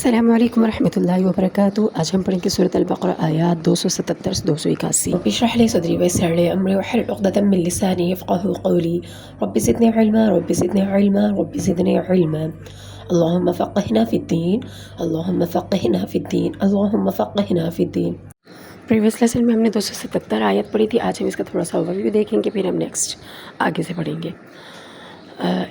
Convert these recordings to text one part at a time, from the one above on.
السلام علیکم ورحمۃ اللہ وبرکاتہ۔ آج ہم پڑھیں گے سورۃ البقرہ آیات 277 سے 281۔ رب اشرح لي صدری ويسر لي امری واحلل عقدۃ من لسانی يفقهوا قولی رب زدنی علما رب زدنی علما رب زدنی علما اللهم فقهنا في الدین اللهم فقهنا في الدین اللهم فقهنا في الدین۔ پریویس لیسن میں ہم نے 277 آیت پڑھی تھی، آج ہم اس کا تھوڑا سا اوور ویو دیکھیں گے، پھر ہم نیکسٹ آگے سے پڑھیں گے۔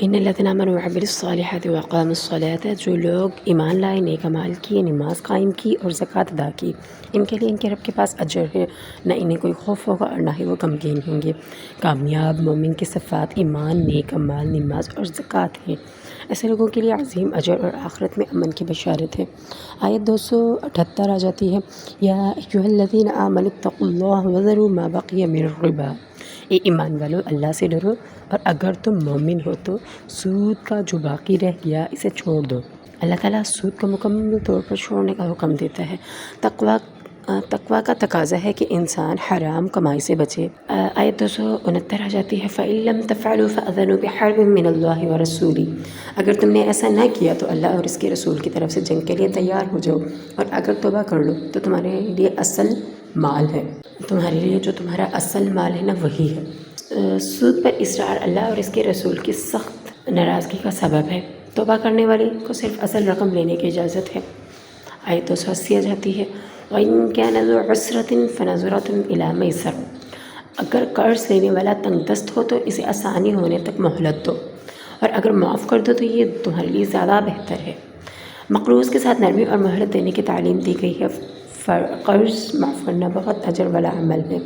ان الذین آمنوا وعملوا الصالحات واقاموا الصلاۃ، جو لوگ ایمان لائے، نیک اعمال کیے، نماز قائم کی اور زکوٰۃ ادا کی، ان کے لیے ان کے رب کے پاس اجر ہے، نہ انہیں کوئی خوف ہوگا اور نہ ہی وہ غمگین ہوں گے۔ کامیاب مومن کی صفات ایمان، نیک اعمال، نماز اور زکوٰۃ ہیں۔ ایسے لوگوں کے لیے عظیم اجر اور آخرت میں امن کی بشارت ہے۔ آیت 278 آ جاتی ہے، یا ایھا الذین آمنوا اتقوا اللہ وذروا ما بقی من الربا، اے ایمان والو اللہ سے ڈرو اور اگر تم مومن ہو تو سود کا جو باقی رہ گیا اسے چھوڑ دو۔ اللہ تعالیٰ سود کو مکمل طور پر چھوڑنے کا حکم دیتا ہے۔ تقویٰ کا تقاضا ہے کہ انسان حرام کمائی سے بچے۔ آیت 269 آ جاتی ہے، فَإِن لَّمْ تَفْعَلُوا فَأْذَنُوا بِحَرْبٍ مِّنَ اللَّهِ وَرَسُولِهِ، اگر تم نے ایسا نہ کیا تو اللہ اور اس کے رسول کی طرف سے جنگ کے لیے تیار ہو جاؤ، اور اگر توبہ کر لو تو تمہارے لیے اصل مال ہے، تمہارے لیے جو تمہارا اصل مال ہے نا وہی ہے۔ سود پر اصرار اللہ اور اس کے رسول کی سخت ناراضگی کا سبب ہے۔ توبہ کرنے والے کو صرف اصل رقم لینے کی اجازت ہے۔ آیت 280 آ جاتی ہے، وَإِن كَانَ ذُو عُسْرَةٍ فَنَظِرَةٌ إِلَىٰ مَيْسَرَةٍ، اگر قرض لینے والا تنگ دست ہو تو اسے آسانی ہونے تک مہلت دو، اور اگر معاف کر دو تو یہ تمہارے لیے زیادہ بہتر ہے۔ مقروض کے ساتھ نرمی اور مہلت دینے کی تعلیم دی گئی ہے۔ قرض معاف کرنا بہت اجر والا عمل ہے۔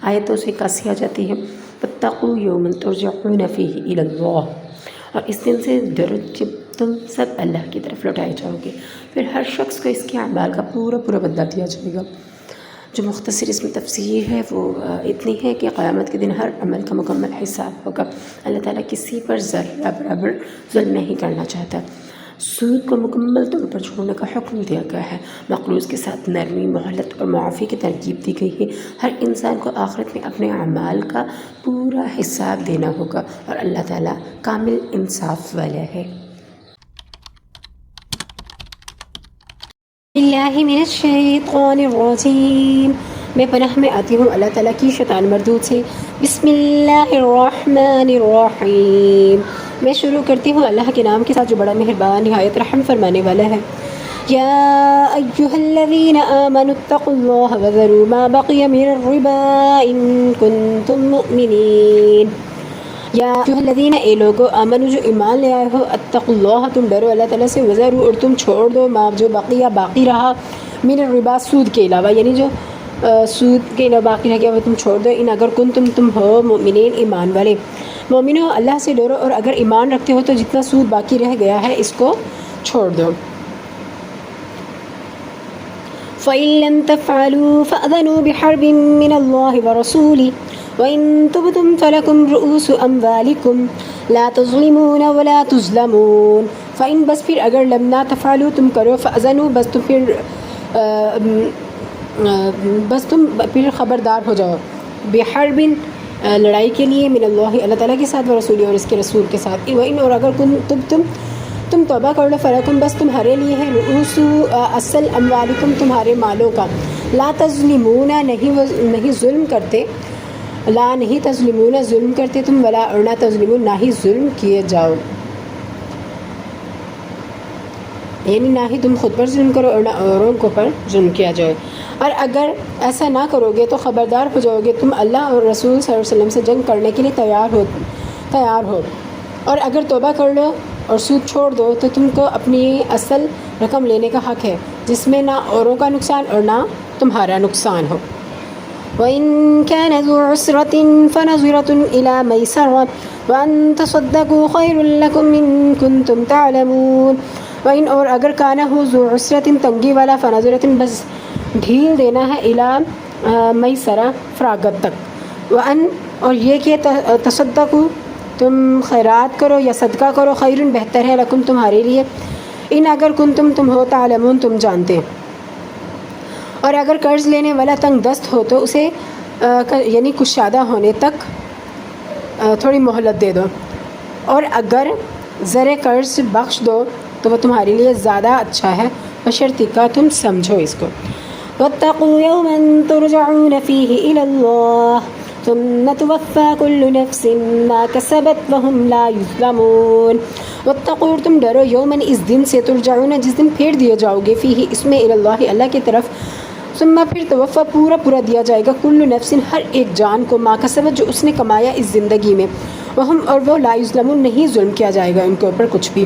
آیت 281 آ جاتی ہے، وَاتَّقُوا يَوْمًا تُرْجَعُونَ فِيهِ إِلَى اللَّهِ، اور اس دن سے ڈرو جب تم سب اللہ کی طرف لوٹائے جاؤ گے، پھر ہر شخص کو اس کے اعمال کا پورا بدلہ دیا جائے گا۔ جو مختصر اس میں تفسیر ہے وہ اتنی ہے کہ قیامت کے دن ہر عمل کا مکمل حساب ہوگا۔ اللہ تعالیٰ کسی پر ذرہ برابر ظلم نہیں کرنا چاہتا۔ سود کو مکمل طور پر چھوڑنے کا حکم دیا گیا ہے۔ مقروض کے ساتھ نرمی، مہلت اور معافی کی ترغیب دی گئی ہے۔ ہر انسان کو آخرت میں اپنے اعمال کا پورا حساب دینا ہوگا، اور اللہ تعالیٰ کامل انصاف والا ہے۔ اللہ من الشیطان الرجیم، میں پناہ میں آتی ہوں اللہ تعالیٰ کی شیطان مردود سے۔ بسم اللہ الرحمن الرحیم، میں شروع کرتی ہوں اللہ کے نام کے ساتھ جو بڑا مہربان نہایت رحم فرمانے والا ہے۔ یا ایھا الذین آمنوا اتقوا اللہ وذروا ما بقی من الربا ان کنتم مؤمنین۔ یا ایھا الذین، اے لوگو، آمنو جو ایمان لے آئے ہو، اتقوا اللہ تم ڈرو اللہ تعالیٰ سے، وذروا اور تم چھوڑ دو ما جو باقی رہا، من الربا سود کے علاوہ، یعنی جو سود کے علاوہ باقی رہ گیا وہ تم چھوڑ دو، ان اگر تم ہو مؤمنین ایمان والے۔ مومنو اللہ سے ڈرو اور اگر ایمان رکھتے ہو تو جتنا سود باقی رہ گیا ہے اس کو چھوڑ دو۔ فَإِن لَّمْ تَفْعَلُوا فَأْذَنُوا بِحَرْبٍ مِّنَ اللَّهِ وَرَسُولِهِ وَإِن تُبْتُمْ فَلَكُمْ رُءُوسُ أَمْوَالِكُمْ لَا تَظْلِمُونَ وَلَا تُظْلَمُونَ۔ فَإِن بس پھر اگر لم نہ تفعلوا تم کرو، فَأْذَنُوا بس تم پھر خبردار ہو جاؤ، بحرب لڑائی کے لیے، من اللہ اللہ تعالیٰ کے ساتھ، ورسولہ اور اس کے رسول کے ساتھ۔ وَإِن اور اگر تم توبہ کر لو، فَلَكُمْ بس تمہارے لیے ہے، رؤوس اصل اموالکم تمہارے مالوں کا، لا تظلمون نہیں ظلم کرتے، لا نہیں تظلمون ظلم کرتے تم، ولا اور نہ تظلمون نہ ہی ظلم کیے جاؤ، یعنی نہ ہی تم خود پر ظلم کرو اور نہ اوروں کو پر ظلم کیا جائے۔ اور اگر ایسا نہ کرو گے تو خبردار ہو جاؤ گے تم اللہ اور رسول صلی اللہ علیہ وسلم سے جنگ کرنے کے لیے تیار ہو، اور اگر توبہ کر لو اور سود چھوڑ دو تو تم کو اپنی اصل رقم لینے کا حق ہے، جس میں نہ اوروں کا نقصان اور نہ تمہارا نقصان ہو۔ وَإِن كَانَ ذُو عُسْرَةٍ فَنَظِرَةٌ إِلَىٰ مَيْسَرَةٍ وَأَن تَصَدَّقُوا خَيْرٌ لَّكُمْ إِن كُنتُمْ تَعْلَمُونَ۔ وَإِن اور اگر کانا ہو ذو عسرۃ تنگی والا، فنظرۃ بس ڈھیل دینا ہے، الی میسرہ فراغت تک، وَأَن اور یہ کہ تصدقوا تم خیرات کرو یا صدقہ کرو، خیرٌ بہتر ہے، لکم تمہارے لیے، ان اگر کنتم تم ہو، تعلمون تم جانتے۔ اور اگر قرض لینے والا تنگ دست ہو تو اسے یعنی کشادہ ہونے تک تھوڑی مہلت دے دو، اور اگر زر قرض بخش دو تو وہ تمہارے لیے زیادہ اچھا ہے، بشرطی کا تم سمجھو اس کو. واتقوا يوما ترجعون فيه إلى الله ثم توفى كل نفس ما كسبت وهم لا يظلمون. واتقوا اور تم ڈرو یومن اس دن سے ترجعون جس دن پھیر دیے جاؤ گے فیہ اس میں اللہ اللہ کی طرف ثم پھر توفا پورا دیا جائے گا کل نفس ہر ایک جان کو ما کسبت جو اس نے کمایا اس زندگی میں وہم اور وہ لا یظلمون نہیں ظلم کیا جائے گا ان کے اوپر کچھ بھی.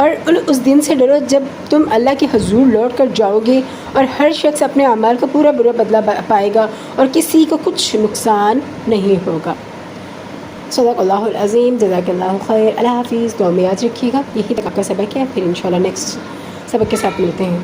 اور اس دن سے ڈرو جب تم اللہ کے حضور لوٹ کر جاؤ گے اور ہر شخص اپنے اعمال کا پورا بدلہ پائے گا اور کسی کو کچھ نقصان نہیں ہوگا. صدق اللہ العظیم. جزاک اللہ خیر. اللہ حافظ. دعا میں یاد رکھیے گا. یہی تک آپ کا سبق ہے. پھر انشاءاللہ نیکسٹ سبق کے ساتھ ملتے ہیں.